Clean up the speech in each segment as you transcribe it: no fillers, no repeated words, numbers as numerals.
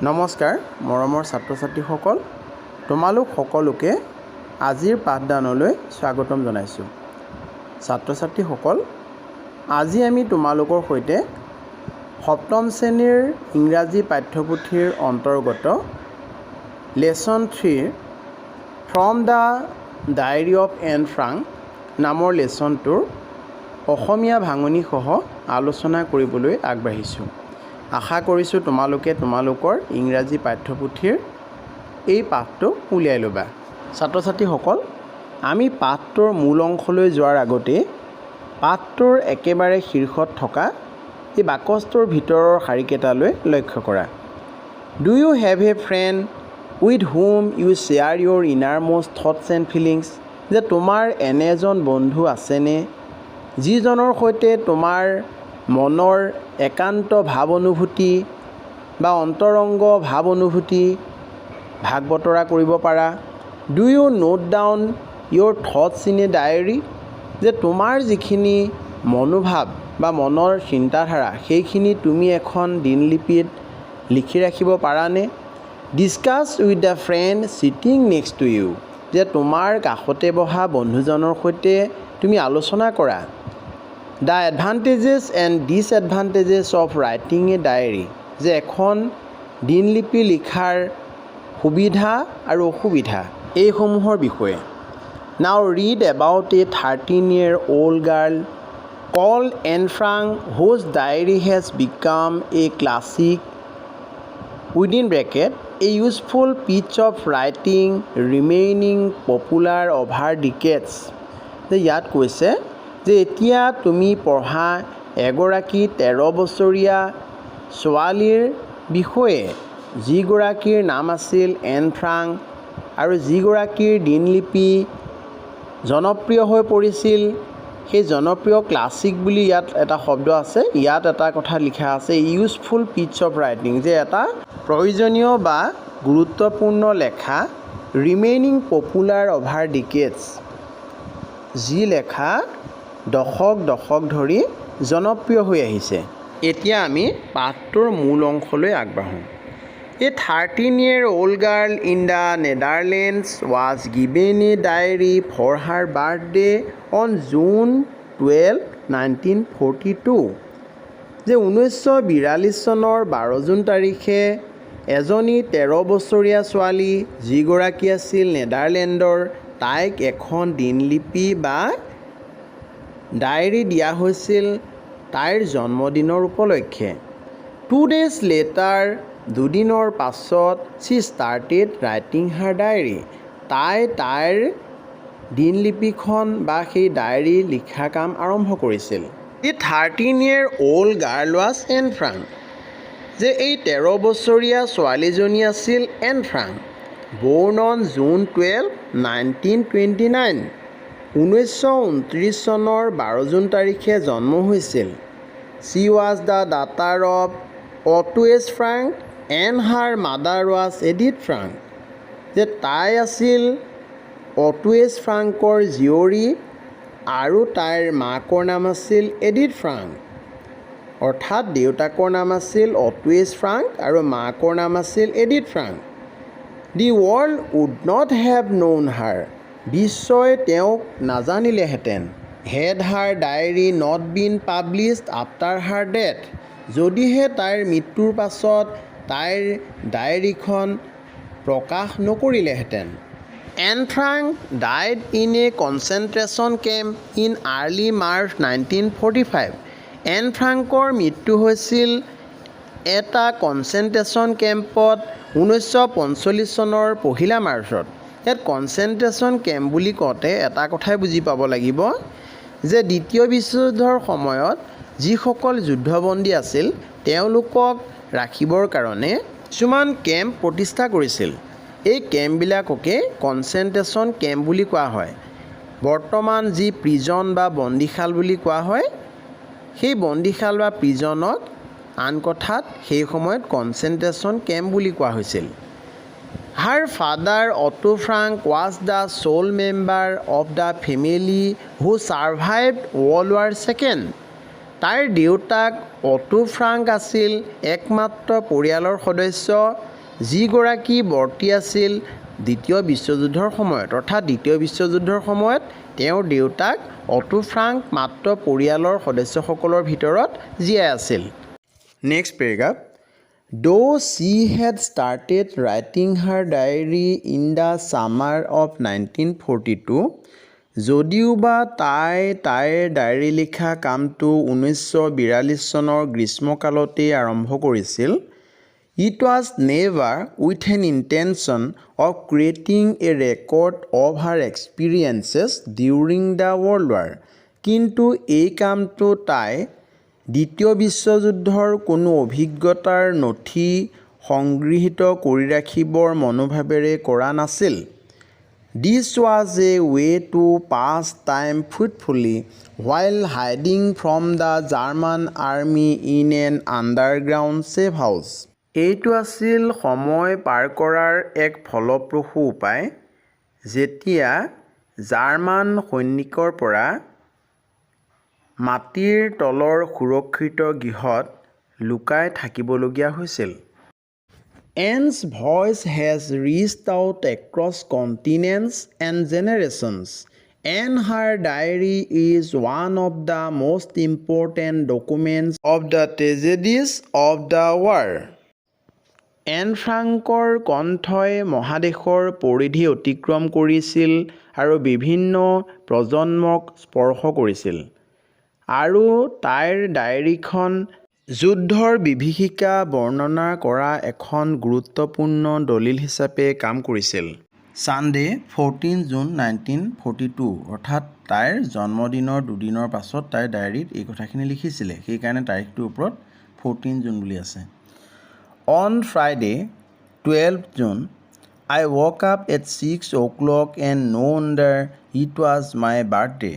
নমস্কাৰ মৰমৰ ছাত্ৰ ছাত্ৰীসকল তোমালোক সকলোকে আজিৰ পাঠদানলৈ স্বাগতম জনাইছোঁ। ছাত্ৰ ছাত্ৰীসকল আজি আমি তোমালোকৰ সৈতে সপ্তম শ্ৰেণীৰ ইংৰাজী পাঠ্যপুথিৰ অন্তৰ্গত lesson 3 from the diary of Anne Frank নামৰ লেছনটোৰ অসমীয়া ভাঙনি সহ আলোচনা কৰিবলৈ আগবাঢ়িছোঁ। আশা কৰিছোঁ তোমালোকে তোমালোকৰ ইংৰাজী পাঠ্যপুথিৰ এই পাঠটো উলিয়াই ল'বা। ছাত্ৰ ছাত্ৰীসকল আমি পাঠটোৰ মূল অংশলৈ যোৱাৰ আগতে পাঠটোৰ একেবাৰে শীৰ্ষত থকা এই বাকচটোৰ ভিতৰৰ শাৰীকেইটালৈ লক্ষ্য কৰা। Do you have a friend with whom you share your innermost thoughts and feelings? যে তোমাৰ এনে এজন বন্ধু আছেনে যিজনৰ সৈতে তোমাৰ মনৰ একান্ত ভাৱ অনুভূতি বা অন্তৰংগ ভাৱ অনুভূতি ভাগ বতৰা কৰিব পাৰা। Do you note down your thoughts in a diary? যে তোমাৰ যিখিনি মনোভাৱ বা মনৰ চিন্তাধাৰা সেইখিনি তুমি এখন দিনলিপিত লিখি ৰাখিব পাৰানে? Discuss with the friend sitting next to you? যে তোমাৰ কাষতে বহা বন্ধুজনৰ সৈতে তুমি আলোচনা কৰা। The advantages and disadvantages of writing a diary? যে এখন দিনলিপি লিখাৰ সুবিধা আৰু অসুবিধা এইসমূহৰ বিষয়ে। Now read about a 13-year-old girl called Anne Frank whose diary has become a classic within bracket a useful piece of writing remaining popular over decades. যে ইয়াত কৈছে যে এতিয়া তুমি পঢ়া এগৰাকী 13 বছৰীয়া ছোৱালীৰ বিষয়ে যিগৰাকীৰ নাম আছিল এন ফ্ৰাংক আৰু যিগৰাকীৰ দিনলিপি জনপ্ৰিয় হৈ পৰিছিল। সেই জনপ্ৰিয় ক্লাছিক বুলি ইয়াত এটা শব্দ আছে। ইয়াত এটা কথা লিখা আছে ইউজফুল পিচ অফ ৰাইটিং? যে এটা প্ৰয়োজনীয় বা গুৰুত্বপূৰ্ণ লেখা ৰিমেইনিং পপুলাৰ অভাৰ ডিকেডছ, যি লেখা দশক ধৰি জনপ্ৰিয় হৈ আহিছে। এতিয়া আমি পাঠটোৰ মূল অংশলৈ আগবাঢ়োঁ। A 13-year-old girl in the Netherlands was given a diary for her birthday on June 12, 1942। যে 1942 চনৰ 12 জুন তাৰিখে এজনী 13 বছৰীয়া ছোৱালী যিগৰাকী আছিল নেদাৰলেণ্ডৰ তাইক এখন দিনলিপি বা ডায়েৰী দিয়া হৈছিল তাইৰ জন্মদিনৰ উপলক্ষে। 2 days later দুদিনৰ পাছত she started writing her diary। তাই তাইৰ দিনলিপিখন বা সেই ডায়েৰী লিখা কাম আৰম্ভ কৰিছিল। The 13-year-old girl was Anne Frank। যে এই 13 বছৰীয়া ছোৱালীজনী আছিল Anne Frank. born on June 12, 1929। 1929 চনৰ 12 জুন তাৰিখে জন্ম হৈছিল। She was the daughter of Otto S. Frank and her mother was Edith Frank। যে তাই আছিল অটো এছ ফ্ৰাংকৰ জীয়ৰী আৰু তাইৰ মাকৰ নাম আছিল এডিথ ফ্ৰাংক। অৰ্থাৎ দেউতাকৰ নাম আছিল অটো এছ ফ্ৰাংক আৰু মাকৰ নাম আছিল Edith Frank. The world would not have known her? বিশ্বই তেওঁক নাজানিলেহেঁতেন। Had her diary not been published after her death? যদিহে তাইৰ মৃত্যুৰ পাছত তাইৰ ডায়েৰীখন প্ৰকাশ নকৰিলেহেঁতেন। Anne Frank died in a concentration camp in early March 1945। Anne ফ্ৰাংকৰ মৃত্যু হৈছিল এটা কনচেনট্ৰেশ্যন কেম্পত 1945 চনৰ 1 মাৰ্চত। ইয়াত কনচেনট্ৰেশ্যন কেম্প বুলি কওঁতে এটা কথাই বুজি পাব লাগিব যে দ্বিতীয় বিশ্বযুদ্ধৰ সময়ত যিসকল যুদ্ধবন্দী আছিল তেওঁলোকক ৰাখিবৰ কাৰণে কিছুমান কেম্প প্ৰতিষ্ঠা কৰিছিল। এই কেম্পবিলাককে কনচেনট্ৰেশ্যন কেম্প বুলি কোৱা হয়। বৰ্তমান যি প্ৰিজন বা বন্দীশাল বুলি কোৱা হয় সেই বন্দীশাল বা প্ৰিজনক আন কথাত সেই সময়ত কনচেনট্ৰেশ্যন কেম্প বুলি কোৱা হৈছিল। Her father Otto Frank was the sole member of the family who survived World War II। তাইৰ দেউতাক অটো ফ্ৰাংক আছিল একমাত্ৰ পৰিয়ালৰ সদস্য যিগৰাকী বৰ্তি আছিল দ্বিতীয় বিশ্বযুদ্ধৰ সময়ত। অৰ্থাৎ দ্বিতীয় বিশ্বযুদ্ধৰ সময়ত তেওঁৰ দেউতাক অটো ফ্ৰাংক মাত্ৰ পৰিয়ালৰ সদস্যসকলৰ ভিতৰত জীয়াই আছিল। Next paragraph. Though she had started writing her diary in the summer of 1942, যদিওবা তাইৰ ডায়েৰী লিখা কামটো 1942 চনৰ গ্ৰীষ্মকালতেই আৰম্ভ কৰিছিল, it was never with an intention of creating a record of her experiences during the World War. কিন্তু এই কামটো তাই দ্বিতীয় বিশ্বযুদ্ধৰ কোনো অভিজ্ঞতাৰ নথি সংগৃহীত কৰি ৰাখিবৰ মনোভাৱেৰে কৰা নাছিল। This was a way to pass time fruitfully while hiding from the German army in an underground safe house. এইটো আছিল সময় পাৰ কৰাৰ এক ফলপ্ৰসূ উপায় যেতিয়া জাৰ্মান সৈনিকৰ পৰা মাটিৰ তলৰ সুৰক্ষিত গৃহত লুকাই থাকিবলগীয়া হৈছিল। Anne's voice has reached out across continents and generations, and her diary is one of the most important documents of the tragedies of the war. Anne ফ্ৰাংকৰ কণ্ঠই মহাদেশৰ পৰিধি অতিক্ৰম কৰিছিল আৰু বিভিন্ন প্ৰজন্মক স্পৰ্শ কৰিছিল, আৰু তাইৰ ডায়েৰীখন যুদ্ধৰ বিভীষিকা বৰ্ণনা কৰা এখন গুৰুত্বপূৰ্ণ দলিল হিচাপে কাম কৰিছিল। ছানডে 14 জুন 1942, অৰ্থাৎ তাইৰ জন্মদিনৰ দুদিনৰ পাছত তাইৰ ডায়েৰীত এই কথাখিনি লিখিছিলে, সেইকাৰণে তাৰিখটোৰ ওপৰত 14 জুন বুলি আছে। On Friday, 12 June, I woke up at 6 o'clock and no wonder it was my birthday.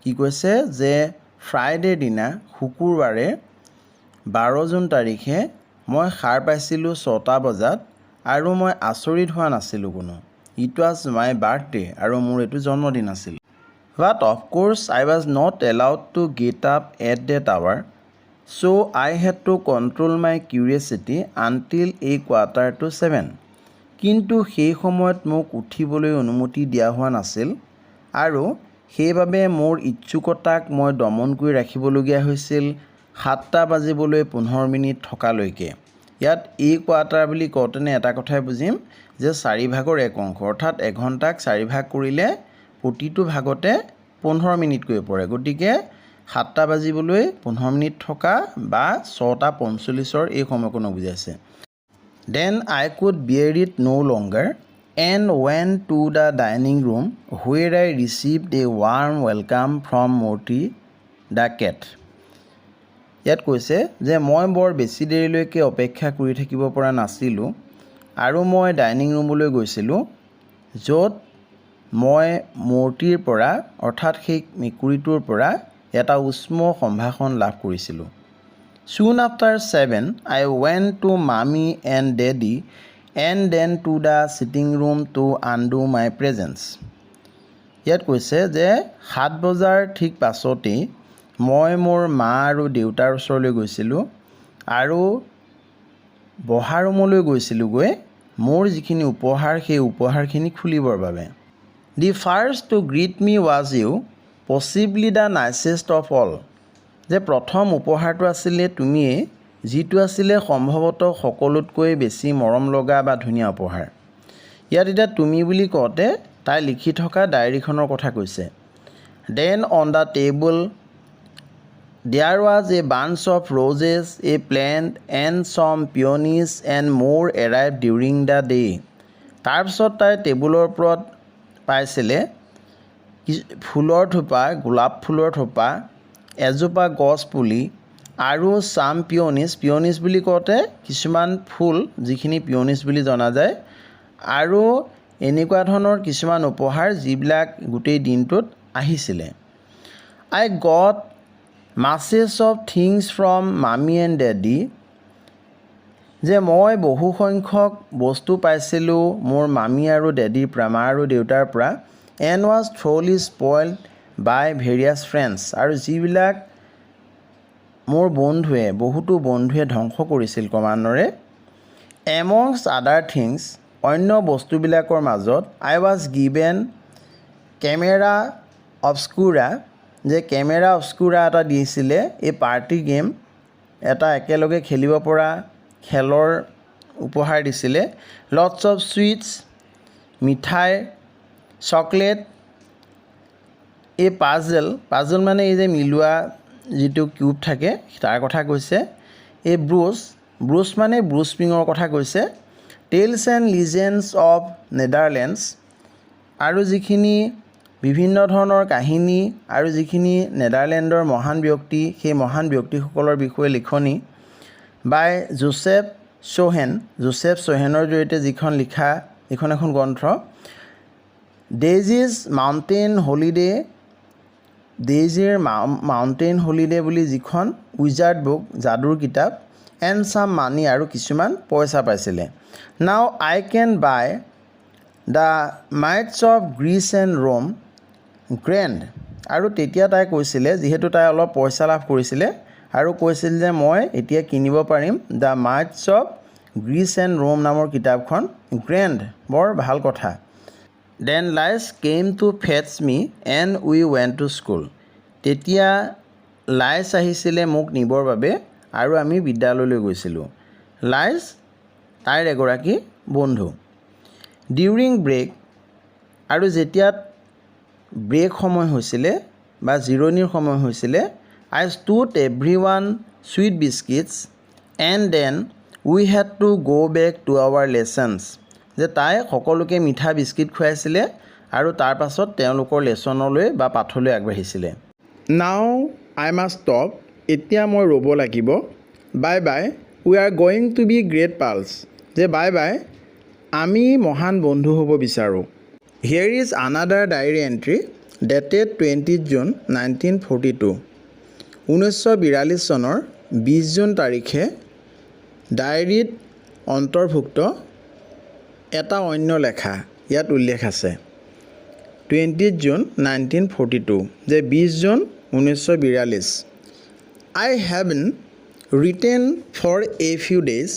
কি কৈছে যে ফ্ৰাইডে দিনা শুকুৰবাৰে 12 জুন তাৰিখে মই সাৰ পাইছিলোঁ 6টা বজাত আৰু মই আচৰিত হোৱা নাছিলোঁ কোনো। It was my birthday আৰু মোৰ এইটো জন্মদিন আছিল। But of course I was not allowed to get up at that hour. So I had to control my curiosity until a quarter to 7. কিন্তু সেই সময়ত মোক উঠিবলৈ অনুমতি দিয়া হোৱা নাছিল আৰু সেইবাবে মোৰ ইচ্ছুকতাক মই দমন কৰি ৰাখিবলগীয়া হৈছিল 7টা বাজিবলৈ 15 মিনিট থকালৈকে। ইয়াত এই কোৱাৰ্টাৰ বুলি কওঁতেনে এটা কথাই বুজিম যে 4 ভাগৰ 1 অংশ, অৰ্থাৎ এঘণ্টাক 4 ভাগ কৰিলে প্ৰতিটো ভাগতে 15 মিনিটকৈ পৰে। গতিকে 7টা বাজিবলৈ 15 মিনিট থকা বা 6টা 45ৰ এই সময়কণক বুজাইছে। Then I could bear it no longer and went to the dining room where I received a warm welcome from Morty the cat. ইয়াত কৈছে যে মই বৰ বেছি দেৰিলৈকে অপেক্ষা কৰি থাকিব পৰা নাছিলোঁ আৰু মই ডাইনিং ৰুমলৈ গৈছিলোঁ য'ত মই মূৰ্তিৰ পৰা অৰ্থাৎ সেই মেকুৰীটোৰ পৰা এটা উষ্ম সম্ভাষণ লাভ কৰিছিলোঁ। Soon after 7, I went to mommy and daddy and then to the sitting room to undo my presence. ইয়াত কৈছে যে 7 বজাৰ ঠিক পাছতেই মই মোৰ মা আৰু দেউতাৰ ওচৰলৈ গৈছিলোঁ আৰু বহা ৰুমলৈ গৈছিলোঁগৈ মোৰ যিখিনি উপহাৰ সেই উপহাৰখিনি খুলিবৰ বাবে। The first to greet me was you, possibly the nicest of all. যে প্ৰথম উপহাৰটো আছিলে তুমিয়েই, যিটো আছিলে সম্ভৱতঃ সকলোতকৈ বেছি মৰম লগা বা ধুনীয়া উপহাৰ। ইয়াত এতিয়া তুমি বুলি কওঁতে তাই লিখি থকা ডায়েৰীখনৰ কথা কৈছে। Then on the table there was a bunch of roses, a plant and some peonies and more arrived during the day. তাৰপিছত তাই টেবুলৰ ওপৰত পাইছিলে ফুলৰ থোপা, গোলাপ ফুলৰ থোপা, এজোপা গছ পুলি আৰু চাম পিয়নিছ বুলি কওঁতে কিছুমান ফুল যিখিনি পিয়নিছ বুলি জনা যায় আৰু এনেকুৱা ধৰণৰ কিছুমান উপহাৰ যিবিলাক গোটেই দিনটোত আহিছিলে। I got masses of things from mommy and daddy. যে মই বহু সংখ্যক বস্তু পাইছিলোঁ মোৰ মামী আৰু ডেডিৰ পৰা, মা আৰু দেউতাৰ পৰা, and was thoroughly spoiled by various friends. আৰু যিবিলাক মোৰ বন্ধুৱে বহুতো বন্ধুৱে ধ্বংস কৰিছিল ক্ৰমান্বয়ে এমংছ আদাৰ থিংছ অন্য বস্তুবিলাকৰ মাজত আই ৱাজ গিভেন কেমেৰা অবস্কুৰা যে কেমেৰা অবস্কুৰা এটা দিছিলে এই পাৰ্টি গেম এটা একেলগে খেলিব পৰা খেলৰ উপহাৰ দিছিলে লটছ অফ সুইটছ মিঠাই চকলেট এই পাজল মানে এই যে মিলোৱা যিটো কিউব থাকে তাৰ কথা কৈছে এই ব্ৰুচ মানে ব্ৰুচ স্প্ৰিঙৰ কথা কৈছে tales and legends of Netherlands আৰু যিখিনি বিভিন্ন ধৰণৰ কাহিনী আৰু যিখিনি নেদাৰলেণ্ডৰ মহান ব্যক্তি সেই মহান ব্যক্তিসকলৰ বিষয়ে লিখনি বাই জোচেফ চোহেনৰ জৰিয়তে যিখন লিখা এইখন এখন গ্ৰন্থ ডেইজিজ মাউণ্টেইন হলিডে বুলি যিখন উইজাৰ্ড বুক যাদুৰ কিতাপ এণ্ড চাম মানি আৰু কিছুমান পইচা পাইছিলে now I can buy the myths of Greece and Rome grand আৰু তেতিয়া তাই কৈছিলে যিহেতু তাই অলপ পইচা লাভ কৰিছিলে আৰু কৈছিল যে মই এতিয়া কিনিব পাৰিম the myths of Greece and Rome নামৰ কিতাপখন গ্ৰেণ্ড বৰ ভাল কথা then Lies came to fetch me and we went to school তেতিয়া লাইজ আহিছিলে মোক নিবৰ বাবে আৰু আমি বিদ্যালয়লৈ গৈছিলোঁ লাইজ তাইৰ এগৰাকী বন্ধু ডিউৰিং ব্ৰেক আৰু যেতিয়া ব্ৰেক সময় হৈছিলে বা জিৰণিৰ সময় হৈছিলে I stood everyone sweet biscuits and then we had to go' back to our lessons যে তাই সকলোকে মিঠা বিস্কিট খুৱাইছিলে আৰু তাৰ পাছত তেওঁলোকৰ লেচনলৈ বা পাঠলৈ আগবাঢ়িছিলে নাও আই মাষ্ট ষ্টপ এতিয়া মই ৰ'ব লাগিব bye bye we are going to be great pals যে বাই বাই আমি মহান বন্ধু হ'ব বিচাৰোঁ here is another diary entry dated 20 June 1942 1942 চনৰ 20 জুন তাৰিখে ডায়েৰীত অন্তৰ্ভুক্ত এটা অন্য লেখা ইয়াত উল্লেখ আছে 20 জুন 1942 যে 20 June 1942 I haven't written for a few days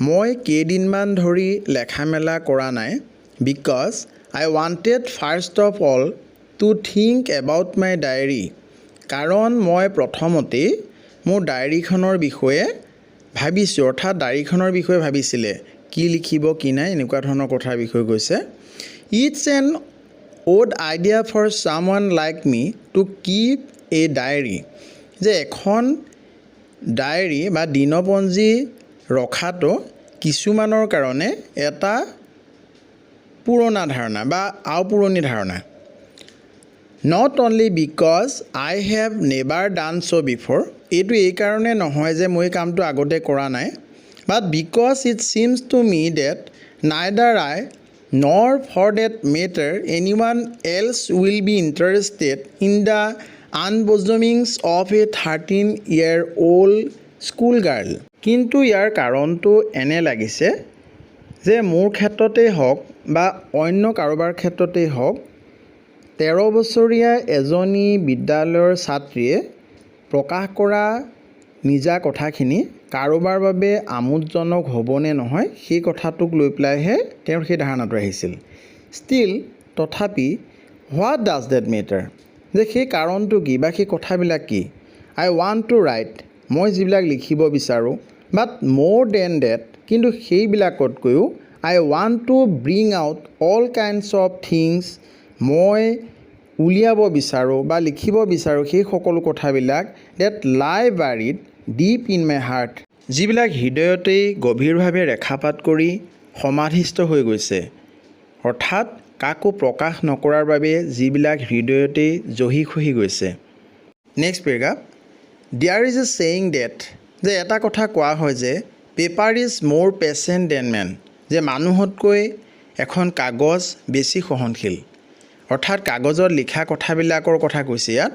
মই কেইদিনমান ধৰি লেখা মেলা কৰা নাই because I wanted first of all to think about my diary কাৰণ মই প্ৰথমতেই মোৰ ডায়েৰীখনৰ বিষয়ে ভাবিছোঁ অৰ্থাৎ ডায়েৰীখনৰ বিষয়ে ভাবিছিলে কি লিখিব কি নাই এনেকুৱা ধৰণৰ কথাৰ বিষয়ে কৈছে it's an odd idea for someone like me to keep a diary যে এখন ডায়েৰী বা দিনপঞ্জী ৰখাটো কিছুমানৰ কাৰণে এটা পুৰণা ধাৰণা বা আওপুৰণি ধাৰণা not only because I have never done so' before এইটো এইকাৰণে নহয় যে মই কামটো আগতে কৰা নাই but because it seems to me that neither I nor for that matter এনি ওৱান else will be interested in the unbosomings of a 13-year old schoolgirl কিন্তু ইয়াৰ কাৰণটো এনে লাগিছে যে মোৰ ক্ষেত্ৰতেই হওক বা অন্য কাৰোবাৰ ক্ষেত্ৰতেই হওক 13 বছৰীয়া এজনী বিদ্যালয়ৰ ছাত্ৰীয়ে প্ৰকাশ কৰা নিজা কথাখিনি কাৰোবাৰ বাবে আমোদজনক হ'বনে নহয় সেই কথাটোক লৈ পেলাইহে তেওঁৰ সেই ধাৰণাটো আহিছিল ষ্টিল তথাপি হোৱাট ডাজ ডেট মেটাৰ যে সেই কাৰণটো কি বা সেই কথাবিলাক কি আই ৱান্ট টু ৰাইট মই যিবিলাক লিখিব বিচাৰোঁ বাট মোৰ দেন ডেট কিন্তু সেইবিলাকতকৈও I want to bring out all kinds of things মই উলিয়াব বিচাৰোঁ বা লিখিব বিচাৰোঁ সেই সকলো কথাবিলাক ডেট লাই buried deep in my heart যিবিলাক হৃদয়তেই গভীৰভাৱে ৰেখাপাত কৰি সমাধিস্থ হৈ গৈছে অৰ্থাৎ কাকো প্ৰকাশ নকৰাৰ বাবে যিবিলাক হৃদয়তেই জহি খহি গৈছে next paragraph there is a saying that যে এটা কথা কোৱা হয় যে paper is more patient than men যে মানুহতকৈ এখন কাগজ বেছি সহনশীল অৰ্থাৎ কাগজত লিখা কথাবিলাকৰ কথা কৈছে ইয়াত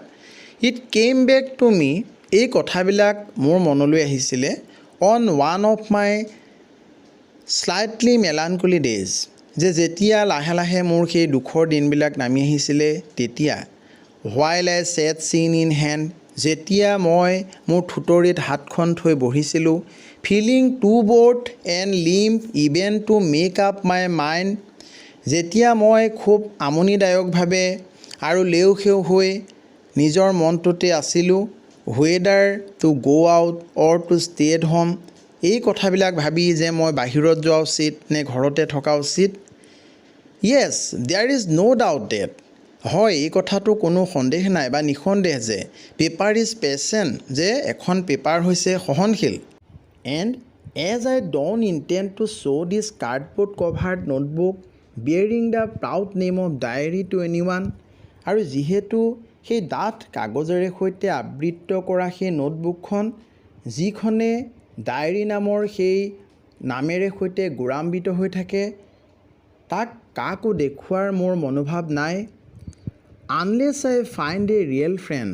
it came back to me এই কথাবিলাক মোৰ মনলৈ আহিছিলে on one of my slightly melancholy days যে যেতিয়া লাহে লাহে মোৰ সেই দুখৰ দিনবিলাক নামি আহিছিলে তেতিয়া while I sat chin in hand যেতিয়া মই মোৰ থুতৰিত হাতখন থৈ বহিছিলোঁ, feeling too bored and limp even to make up my mind. যেতিয়া মই খুব আমনিদায়কভাৱে আৰু লেওসেও হৈ নিজৰ মনটোতে আছিলোঁ, whether to go' out or to stay at home, এই কথাবিলাক ভাবি যে মই বাহিৰত যোৱা উচিত নে ঘৰতে থকা উচিত। Yes, there is no' doubt that. হয়, এই কথাটো কোনো সন্দেহ নাই বা নিঃসন্দেহ যে পেপাৰ ইজ পেচেণ্ট, যে এখন পেপাৰ হৈছে সহনশীল। And as I don't intend to show' this cardboard covered notebook bearing the proud name of diary to এনিৱান, আৰু যিহেতু সেই ডাঠ কাগজেৰে সৈতে আবৃত কৰা সেই নোটবুকখন, যিখনে ডায়েৰী নামৰ সেই নামেৰে সৈতে গৌৰৱান্বিত হৈ থাকে, তাক কাকো দেখুওৱাৰ মোৰ মনোভাৱ নাই। আনলেছ আই ফাইণ্ড এ ৰিয়েল ফ্ৰেণ্ড,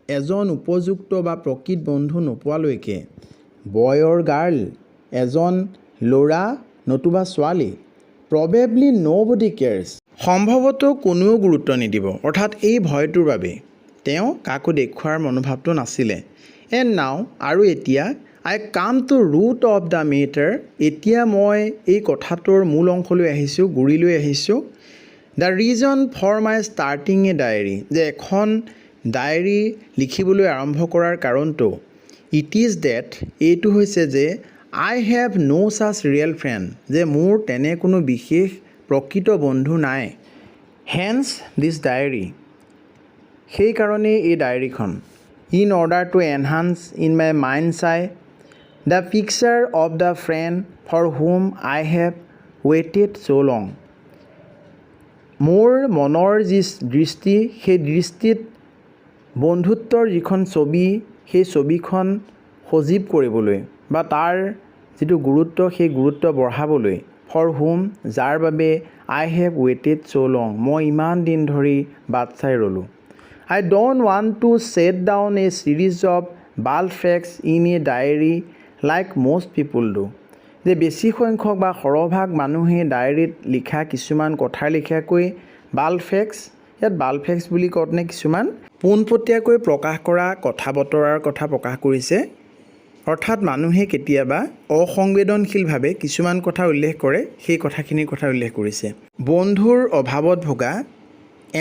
এজন উপযুক্ত বা প্ৰকৃত বন্ধু নোপোৱালৈকে, বয় অৰ গাৰ্ল, এজন ল'ৰা নতুবা ছোৱালী, প্ৰবেবলি ন'বডি কেয়াৰ্ছ, সম্ভৱতঃ কোনেও গুৰুত্ব নিদিব। অৰ্থাৎ এই ভয়টোৰ বাবে তেওঁ কাকো দেখুওৱাৰ মনোভাৱটো নাছিলে। এণ্ড নাও, আৰু এতিয়া I came to root of the matter, এতিয়া মই এই কথাটোৰ মূল অংশলৈ আহিছোঁ, গুৰিলৈ আহিছোঁ। The reason for my starting a diary, যে এখন ডায়েৰী লিখিবলৈ আৰম্ভ কৰাৰ কাৰণটো, ইট ইজ ডেট, এইটো হৈছে যে I have no' such real friend, যে মোৰ তেনে কোনো বিশেষ প্ৰকৃত বন্ধু নাই। হেন্স দিছ ডায়েৰী, সেইকাৰণেই এই ডায়েৰীখন। In order to enhance in my mind's eye the picture of the friend for whom I have waited so' long, মোৰ মনৰ যি দৃষ্টি, সেই দৃষ্টিত বন্ধুত্বৰ যিখন ছবি, সেই ছবিখন সজীৱ কৰিবলৈ বা তাৰ যিটো গুৰুত্ব, সেই গুৰুত্ব বঢ়াবলৈ, ফৰ হুম, যাৰ বাবে আই হেভ ৱেইটেড ছ' লং, মই ইমান দিন ধৰি বাট চাই ৰ'লোঁ। I don't want to set down a series of bald facts in a diary like most people do, যে বেছি সংখ্যক বা সৰহভাগ মানুহে ডায়েৰীত লিখা কিছুমান কথাৰ লিখাকৈ বাল্ক ফেক্টছ, ইয়াত বাল্ক ফেক্টছ বুলি কওঁতে কিছুমান পোনপটীয়াকৈ প্ৰকাশ কৰা কথা বতৰাৰ কথা প্ৰকাশ কৰিছে। অৰ্থাৎ মানুহে কেতিয়াবা অসংবেদনশীলভাৱে কিছুমান কথা উল্লেখ কৰে, সেই কথাখিনিৰ কথা উল্লেখ কৰিছে। বন্ধুৰ অভাৱত ভোগা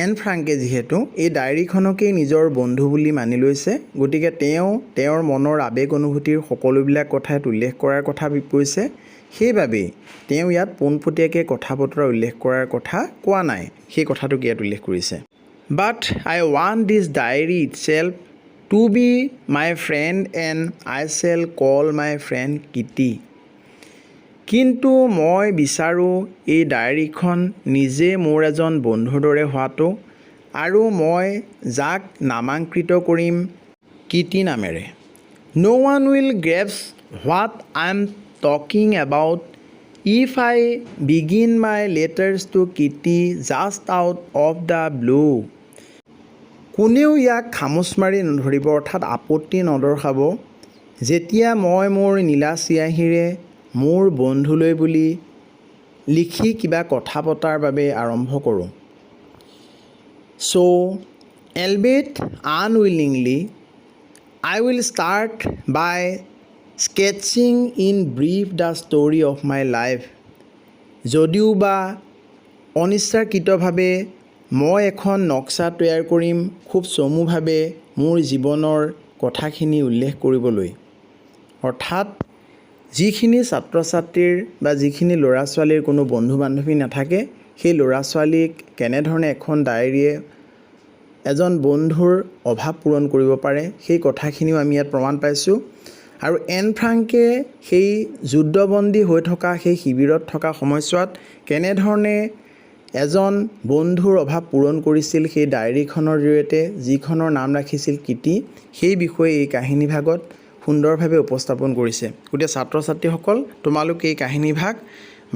এন ফ্ৰাংকে যিহেতু এই ডায়েৰীখনকেই নিজৰ বন্ধু বুলি মানি লৈছে, গতিকে তেওঁ তেওঁৰ মনৰ আৱেগ অনুভূতিৰ সকলোবিলাক কথা ইয়াত উল্লেখ কৰাৰ কথা কৈছে। সেইবাবেই তেওঁ ইয়াত পোনপটীয়াকৈ কথা বতৰা উল্লেখ কৰাৰ কথা কোৱা নাই, সেই কথাটোক ইয়াত উল্লেখ কৰিছে। But I want this diary itself to be my friend and I shall call my friend Kitty, কিন্তু মই বিচাৰোঁ এই ডায়েৰীখন নিজে মোৰ এজন বন্ধুৰ দৰে হোৱাটো, আৰু মই যাক নামাংকৃত কৰিম কিটি নামেৰে। No' one will grasp what I am talking about if I begin my letters to Kitty just out of the blue, কোনেও ইয়াক খামোচ মাৰি নধৰিব, অৰ্থাৎ আপত্তি নদৰ্শাব, যেতিয়া মই মোৰ নীলা চিয়াহীৰে মোৰ বন্ধুলৈ বুলি লিখি কিবা কথা পতাৰ বাবে আৰম্ভ কৰোঁ। So' albeit unwillingly I will start by sketching in brief the story of my life, যদিও বা অনিচ্ছাকৃতভাৱে মই এখন নক্সা তৈয়াৰ কৰিম খুব চমুভাৱে মোৰ জীৱনৰ কথাখিনি উল্লেখ কৰিবলৈ। অৰ্থাৎ যিখিনি ছাত্ৰ ছাত্ৰীৰ বা যিখিনি ল'ৰা ছোৱালীৰ কোনো বন্ধু বান্ধৱী নাথাকে, সেই ল'ৰা ছোৱালীক কেনেধৰণে এখন ডায়েৰীয়ে এজন বন্ধুৰ অভাৱ পূৰণ কৰিব পাৰে, সেই কথাখিনিও আমি ইয়াত প্ৰমাণ পাইছোঁ। আৰু এন ফ্ৰাংকে সেই যুদ্ধবন্দী হৈ থকা সেই শিবিৰত থকা সময়ছোৱাত কেনেধৰণে এজন বন্ধুৰ অভাৱ পূৰণ কৰিছিল সেই ডায়েৰীখনৰ জৰিয়তে, যিখনৰ নাম ৰাখিছিল কিটি, সেই বিষয়ে এই কাহিনীভাগত সুন্দৰভাৱে উপস্থাপন কৰিছে। গতিকে ছাত্ৰ ছাত্ৰীসকল, তোমালোকে এই কাহিনীভাগ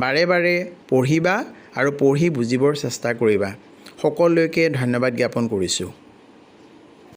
বাৰে বাৰে পঢ়িবা আৰু পঢ়ি বুজিবৰ চেষ্টা কৰিবা। সকলোকে ধন্যবাদ জ্ঞাপন কৰিছোঁ।